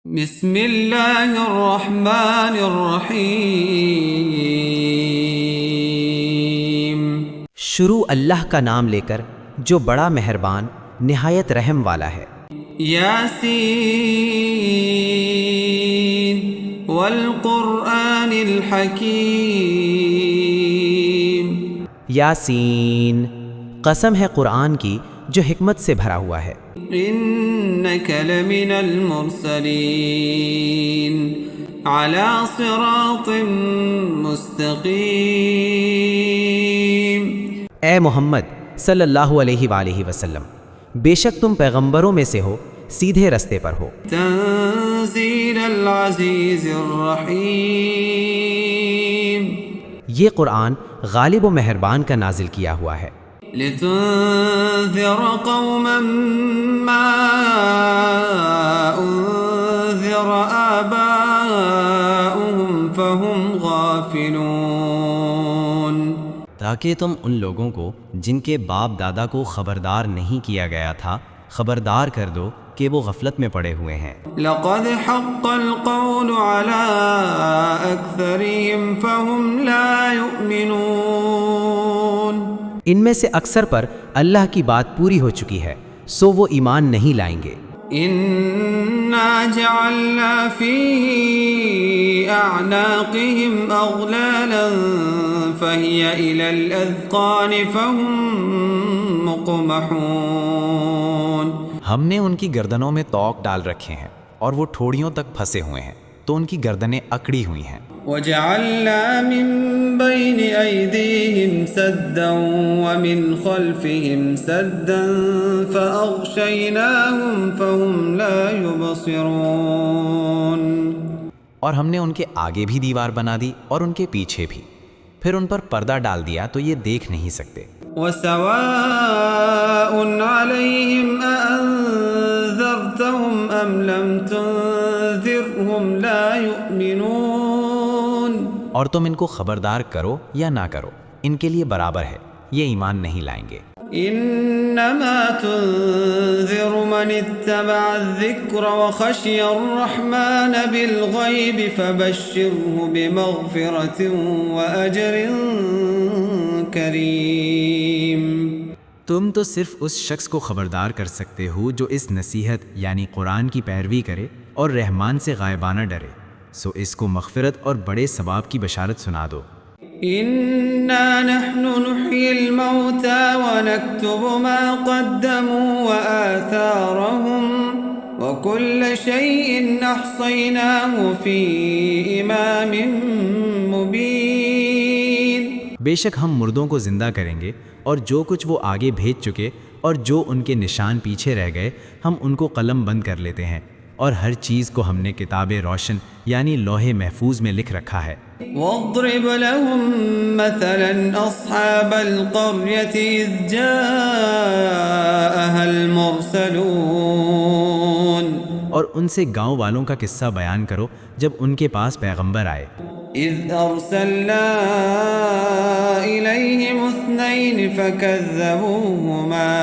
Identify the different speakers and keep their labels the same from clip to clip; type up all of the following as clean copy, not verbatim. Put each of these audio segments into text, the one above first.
Speaker 1: بسم اللہ الرحمن الرحیم۔
Speaker 2: شروع اللہ کا نام لے کر جو بڑا مہربان نہایت رحم والا ہے۔
Speaker 1: یاسین والقرآن الحکیم۔
Speaker 2: یاسین، قسم ہے قرآن کی جو حکمت سے بھرا ہوا ہے۔
Speaker 1: انک لمن المرسلین علی صراط مستقیم۔
Speaker 2: اے محمد صلی اللہ علیہ وآلہ وسلم، بے شک تم پیغمبروں میں سے ہو، سیدھے رستے پر ہو۔
Speaker 1: تنزیل العزیز الرحیم۔
Speaker 2: یہ قرآن غالب و مہربان کا نازل کیا ہوا ہے۔
Speaker 1: لتنذر قوما ما انذر آباؤهم فهم غافلون۔
Speaker 2: تاکہ تم ان لوگوں کو جن کے باپ دادا کو خبردار نہیں کیا گیا تھا خبردار کر دو کہ وہ غفلت میں پڑے ہوئے ہیں۔
Speaker 1: لقد حق القول على أكثرهم فهم لا يؤمنون۔
Speaker 2: ان میں سے اکثر پر اللہ کی بات پوری ہو چکی ہے، سو وہ ایمان نہیں لائیں گے۔
Speaker 1: انا جعلنا في اعناقهم اغلالا فهي الى الاذقان فهم مقمحون۔
Speaker 3: ہم نے ان کی گردنوں میں طوق ڈال رکھے ہیں اور وہ ٹھوڑیوں تک پھنسے ہوئے ہیں، تو ان کی گردنیں اکڑی ہوئی ہیں۔
Speaker 1: وجعلنا من بين أيديهم سدا ومن خلفهم سدا فأغشيناهم فهم لا يبصرون۔
Speaker 3: اور ہم نے ان کے آگے بھی دیوار بنا دی اور ان کے پیچھے بھی، پھر ان پر پردہ ڈال دیا تو یہ دیکھ نہیں سکتے۔
Speaker 1: وسواء عليهم أأنذرتهم أم لم تنذرهم لا يؤمنون۔
Speaker 3: اور تم ان کو خبردار کرو یا نہ کرو، ان کے لیے برابر ہے، یہ ایمان نہیں لائیں گے۔
Speaker 1: انما تنذر من اتبع الذکر وخشی الرحمن بالغیب فبشره بمغفرة واجر کریم۔
Speaker 3: تم تو صرف اس شخص کو خبردار کر سکتے ہو جو اس نصیحت یعنی قرآن کی پیروی کرے اور رحمان سے غائبانہ ڈرے، سو اس کو مغفرت اور بڑے ثواب کی بشارت سنا دو۔
Speaker 1: انا نحن نحيي الموتى ونكتب ما قدموا وآثارهم وكل شيء احصيناه في امام مبين۔
Speaker 3: بے شک ہم مردوں کو زندہ کریں گے اور جو کچھ وہ آگے بھیج چکے اور جو ان کے نشان پیچھے رہ گئے ہم ان کو قلم بند کر لیتے ہیں، اور ہر چیز کو ہم نے کتاب روشن یعنی لوح محفوظ میں لکھ رکھا ہے۔
Speaker 1: واضرب لهم مثلا اصحاب القرية اذ جاءها المرسلون۔
Speaker 3: اور ان سے گاؤں والوں کا قصہ بیان کرو جب ان کے پاس پیغمبر آئے۔
Speaker 1: اذ ارسلنا اليهم اثنين فكذبوهما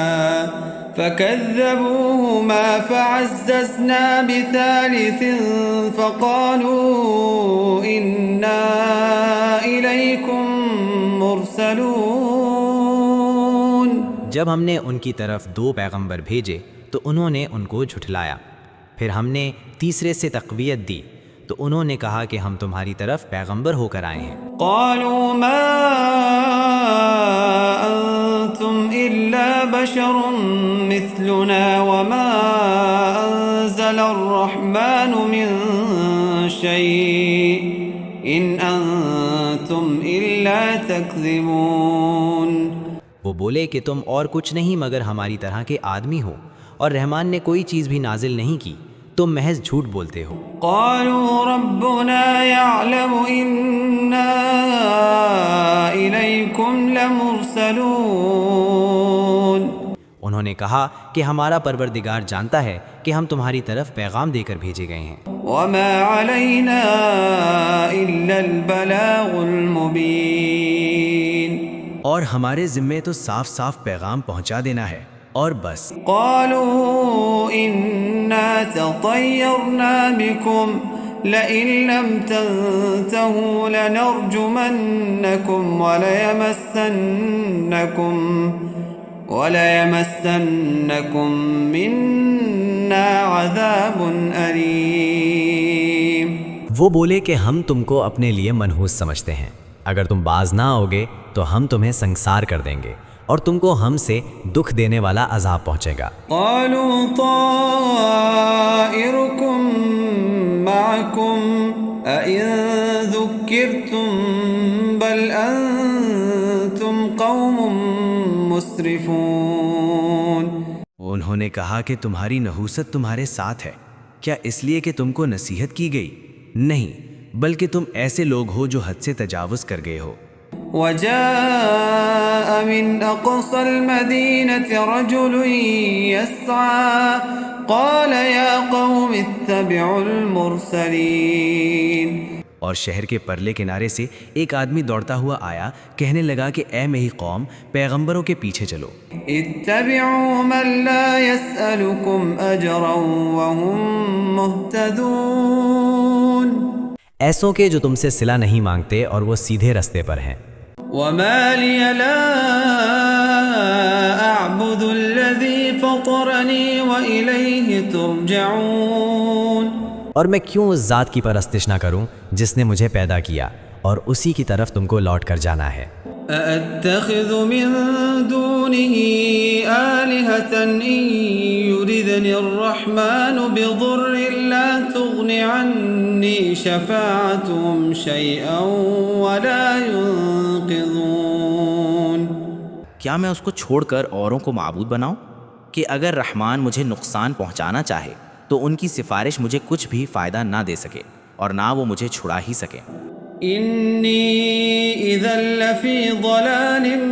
Speaker 1: فعززنا بثالث فقالوا إنا إليكم مرسلون۔
Speaker 2: جب ہم نے ان کی طرف دو پیغمبر بھیجے تو انہوں نے ان کو جھٹلایا، پھر ہم نے تیسرے سے تقویت دی تو انہوں نے کہا کہ ہم تمہاری طرف پیغمبر ہو کر آئے ہیں۔
Speaker 1: قالوا ما أنتم إلا بشر مثلنا وما أنزل الرحمن من شيء إن أنتم إلا تكذبون۔
Speaker 2: وہ بولے کہ تم اور کچھ نہیں مگر ہماری طرح کے آدمی ہو، اور رحمان نے کوئی چیز بھی نازل نہیں کی، تم محض جھوٹ بولتے ہو۔
Speaker 1: قالوا ربنا يعلم إنا إليكم لمرسلون۔
Speaker 2: انہوں نے کہا کہ ہمارا پروردگار جانتا ہے کہ ہم تمہاری طرف پیغام دے کر بھیجے گئے ہیں۔
Speaker 1: وما علينا إلا البلاغ المبين۔
Speaker 3: اور ہمارے ذمے تو صاف صاف پیغام پہنچا دینا ہے۔ اور بس۔
Speaker 1: قالوا إنا تطيرنا بكم لئن لم تنتهوا لنرجمنكم وليمسنكم منا عذاب أليم۔
Speaker 2: وہ بولے کہ ہم تم کو اپنے لیے منحوس سمجھتے ہیں، اگر تم باز نہ آؤگے تو ہم تمہیں سنسار کر دیں گے اور تم کو ہم سے دکھ دینے والا عذاب پہنچے گا۔
Speaker 1: قالوا طائركم معكم أئن ذكرتم بل أنتم قوم مسرفون۔
Speaker 3: انہوں نے کہا کہ تمہاری نحوست تمہارے ساتھ ہے، کیا اس لیے کہ تم کو نصیحت کی گئی؟ نہیں، بلکہ تم ایسے لوگ ہو جو حد سے تجاوز کر گئے ہو۔
Speaker 1: وجاء من أقصى المدينة رجل يسعى قال يا قوم اتبعوا المرسلين۔
Speaker 3: اور شہر کے پرلے کنارے سے ایک آدمی دوڑتا ہوا آیا، کہنے لگا کہ اے میری قوم، پیغمبروں کے پیچھے چلو۔
Speaker 1: اتبعوا من لا يسألكم أجرا وهم مهتدون۔
Speaker 2: ایسوں کے جو تم سے صلہ نہیں مانگتے اور وہ سیدھے رستے پر ہیں۔
Speaker 1: وما لي لا أعبد الذي فطرني وإليه ترجعون۔
Speaker 2: اور میں کیوں اس ذات کی پرستش نہ کروں جس نے مجھے پیدا کیا اور اسی کی طرف تم کو لوٹ کر جانا ہے۔
Speaker 1: أأتخذ من دونه آلهة إن يردني الرحمن بضر لا تغن عني شفاعتهم شيئا ولا ينقذون۔
Speaker 4: کیا میں اس کو چھوڑ کر اوروں کو معبود بناؤں کہ اگر رحمان مجھے نقصان پہنچانا چاہے تو ان کی سفارش مجھے کچھ بھی فائدہ نہ دے سکے اور نہ وہ مجھے چھڑا ہی سکے۔
Speaker 1: إني إذا لفي ضلال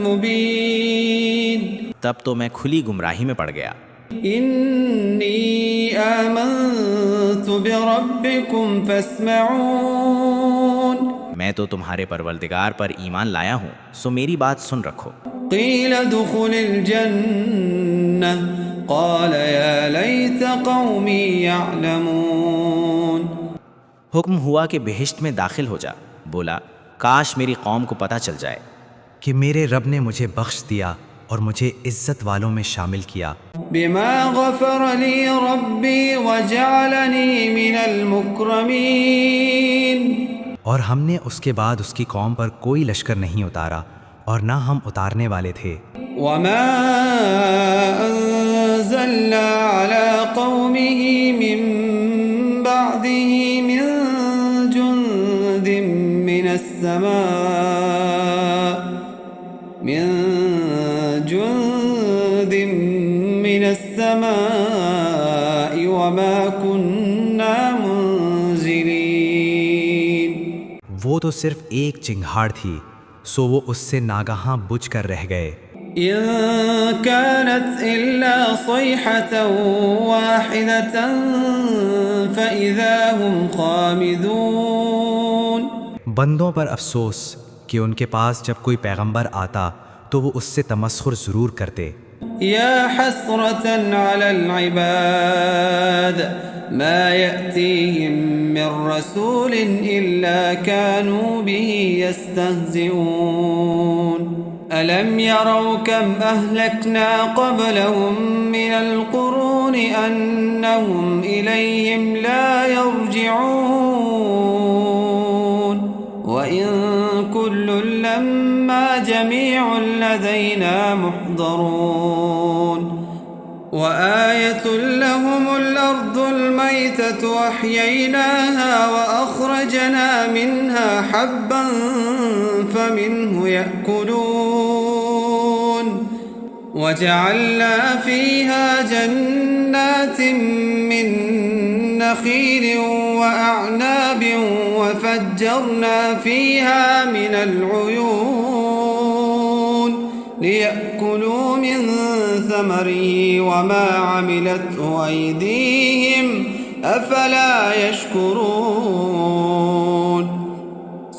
Speaker 1: مبين۔
Speaker 4: تب تو میں کھلی گمراہی میں پڑ گیا۔
Speaker 1: إني آمنت بربكم فاسمعون۔
Speaker 4: میں تو تمہارے پروردگار پر ایمان لایا ہوں، سو میری بات سن رکھو۔
Speaker 1: قيل ادخل الجنة قال يا ليت قومي يعلمون۔
Speaker 4: حکم ہوا کہ بہشت میں داخل ہو جا، بولا کاش میری قوم کو پتہ چل جائے
Speaker 3: کہ میرے رب نے مجھے بخش دیا اور مجھے عزت والوں میں شامل کیا۔
Speaker 1: بما غفر لي ربي وجعلني من المكرمين۔
Speaker 3: اور ہم نے اس کے بعد اس کی قوم پر کوئی لشکر نہیں اتارا اور نہ ہم اتارنے والے تھے۔
Speaker 1: وما أنزلنا على قومه من بعده من جند من السماء وما كنا منزلين۔
Speaker 3: وہ تو صرف ایک چنگھاڑ تھی، سو وہ اس سے ناگہاں بجھ کر رہ گئے۔
Speaker 1: إن كانت إلا صيحة واحدة فإذا هم خامدون۔
Speaker 3: بندوں پر افسوس کہ ان کے پاس جب کوئی پیغمبر آتا تو وہ اس سے تمسخر ضرور کرتے۔
Speaker 1: يا حسرة على العباد ما يأتيهم من رسول إلا كانوا به يستهزئون۔ ألم يروا كم أهلكنا قبلهم من القرون أنهم إليهم لا يرجعون وإن كل لما جميع لدينا محضرون۔ وآية لهم الأرض الميتة أحييناها وأخرجنا منها حبا فمنه يأكلون وجعلنا فيها جنات من نخيل وأعناب وفجرنا فيها من العيون ليأكلوا من ثمره وما عملته أيديهم أفلا يشكرون۔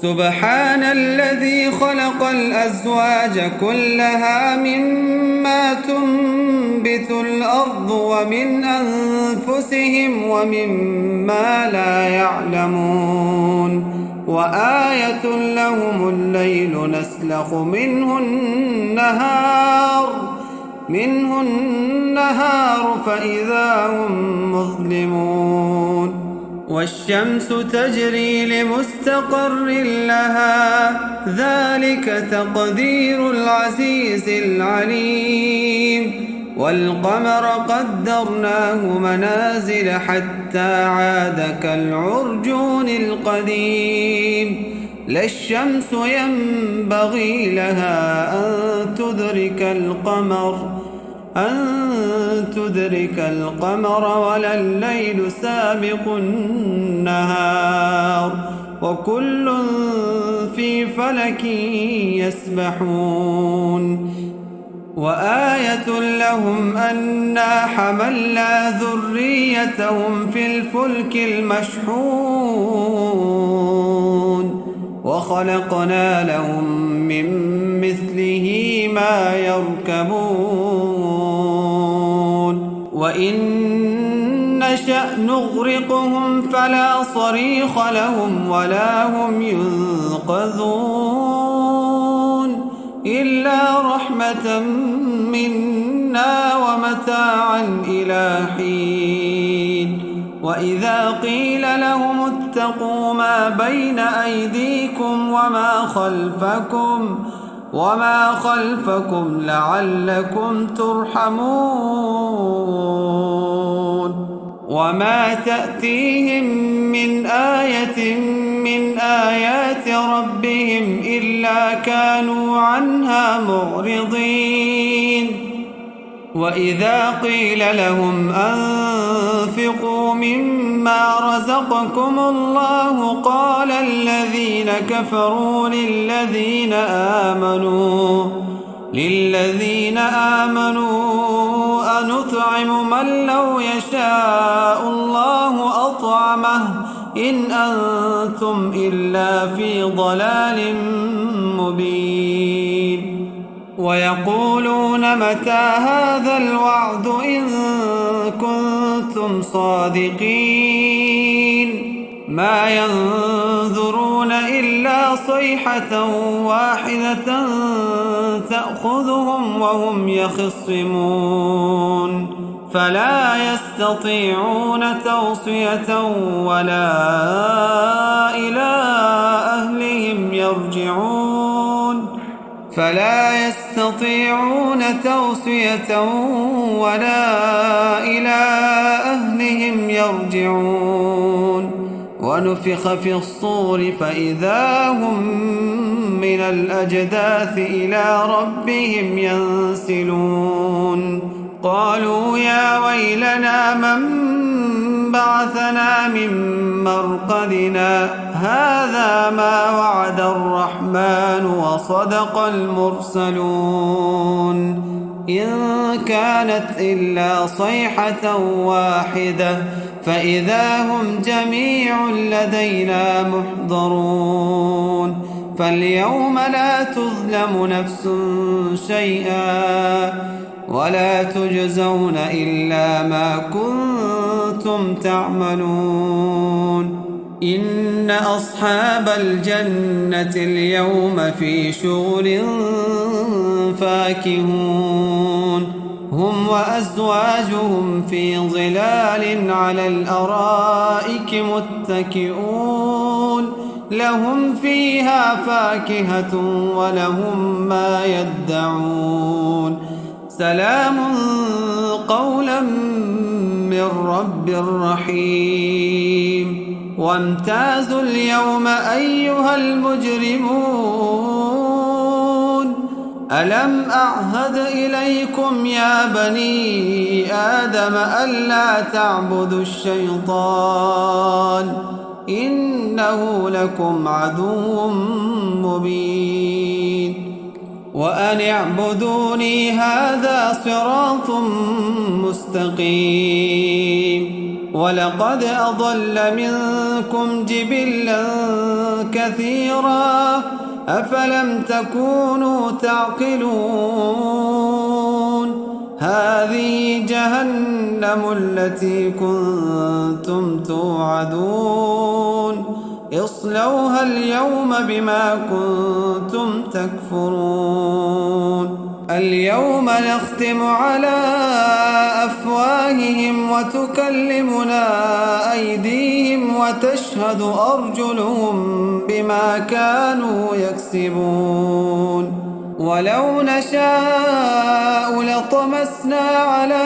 Speaker 1: سبحان الذي خلق الأزواج كلها مما تنبت الأرض ومن أنفسهم وممما لا يعلمون وآية لهم الليل نسلخ منه النهار فإذا هم مظلمون والشمس تجري لمستقر لها ذلك تقدير العزيز العليم والقمر قدرناه منازل حتى عاد كالعرجون القديم لا الشمس ينبغي لها أن تدرك القمر ولا الليل سابق النهار وكل في فلك يسبحون وآية لهم أنا حملنا ذريتهم في الفلك المشحون وخلقنا لهم من مثله ما يركبون وإن نشأ نغرقهم فلا صريخ لهم ولا هم ينقذون إلا رحمة منا ومتاعا إلى حين وإذا قيل لهم اتقوا ما بين أيديكم وما خلفكم لعلكم ترحمون وما تأتيهم من آية من آيات ربهم إلا كانوا عنها معرضين وإذا قيل لهم أنفقوا مما رزقكم الله قال الذين كفروا للذين آمنوا أنطعم من لو يشاء الله أطعمه إن أنتم إلا في ضلال مبين ويقولون متى هذا الوعد إن كنتم صادقين ما ينظرون إلا صيحة واحدة تأخذهم وهم يخصمون فلا يستطيعون توصية ولا إلى أهلهم يرجعون ونفخ في الصور فإذا هم من الأجداث إلى ربهم ينسلون قالوا يا ويلنا من بعثنا من مرقدنا هذا ما وعد الرحمن وصدق المرسلون إن كانت إلا صيحة واحدة فإذا هم جميع لدينا محضرون فاليوم لا تظلم نفس شيئا ولا تجزون إلا ما كنتم تعملون إن أصحاب الجنة اليوم في شغل فاكهون هم وأزواجهم في ظلال على الأرائك متكئون لهم فيها فاكهة ولهم ما يدعون سلام قولا من رب رحيم وامتازوا اليوم أيها المجرمون ألم أعهد إليكم يا بني آدم ألا تعبدوا الشيطان إنه لكم عدو مبين وأن اعبدوني هذا صراط مستقيم ولقد أضل منكم جبلا كثيرا أفلم تكونوا تعقلون هذه جهنم التي كنتم توعدون اصلوها اليوم بما كنتم تكفرون اليوم نختم على أفواههم وتكلمنا أيديهم وتشهد أرجلهم بما كانوا يكسبون ولو نشاء لطمسنا على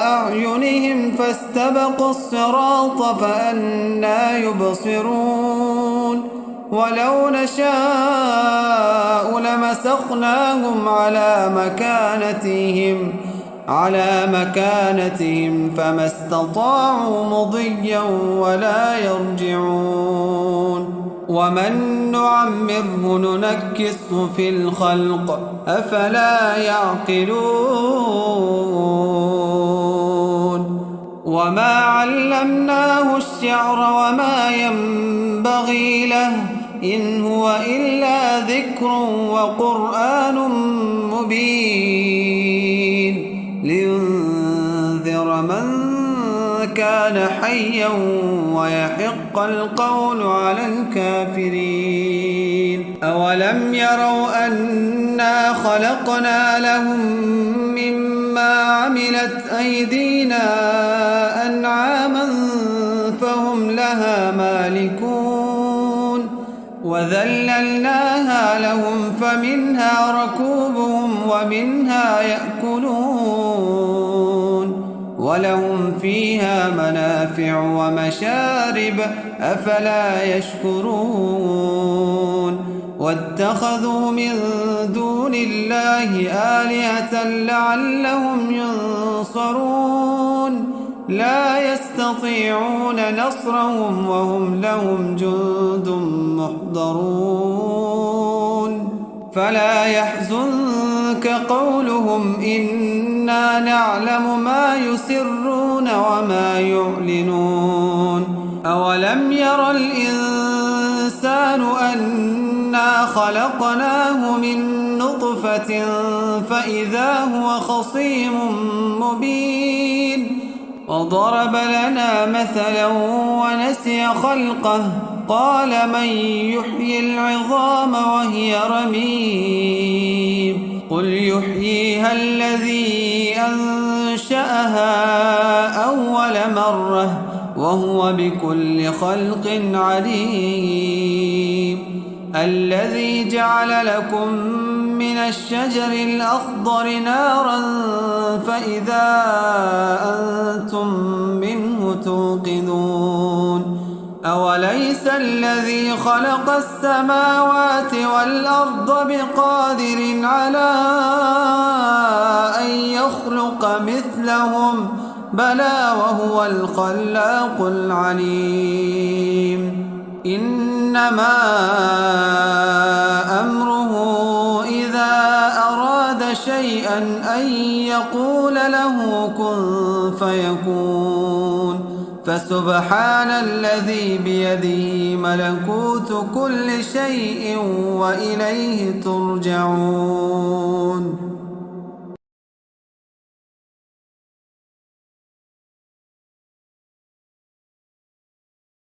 Speaker 1: أعينهم فاستبقوا الصراط فأنى يبصرون ولو نشاء لمسخناهم على مكانتهم فما استطاعوا مضيا ولا يرجعون ومن نعمره ننكسه في الخلق أفلا يعقلون وما علمناه الشعر وما ينبغي له إن هو إلا ذكر وقرآن مبين لينذر من كان حيا ويحق القول على الكافرين أولم يروا أنا خلقنا لهم مما عملت أيدينا أنعاما فهم لها مالكون وذللناها لهم فمنها ركوبهم ومنها يأكلون ولهم فيها منافع ومشارب أفلا يشكرون واتخذوا من دون الله آلهة لعلهم ينصرون لا يستطيعون نصرهم وهم لهم جند محضرون فلا يحزنك قولهم إنا نعلم ما يسرون وما يعلنون أولم ير الإنسان أنا خلقناه من نطفة فإذا هو خصيم مبين وضرب لنا مثلا ونسي خلقه قال من يحيي العظام وهي رميم قل يحييها الذي أنشأها أول مرة وهو بكل خلق عليم الذي جعل لكم من الشجر الأخضر نارا فإذا أنتم منه توقدون أوليس الذي خلق السماوات والأرض بقادر على أن يخلق مثلهم بلى وهو الخلاق العليم إنما أمره إذا أراد شيئا أن يقول له كن فيكون فسبحان الذي بيده ملكوت كل شيء وإليه ترجعون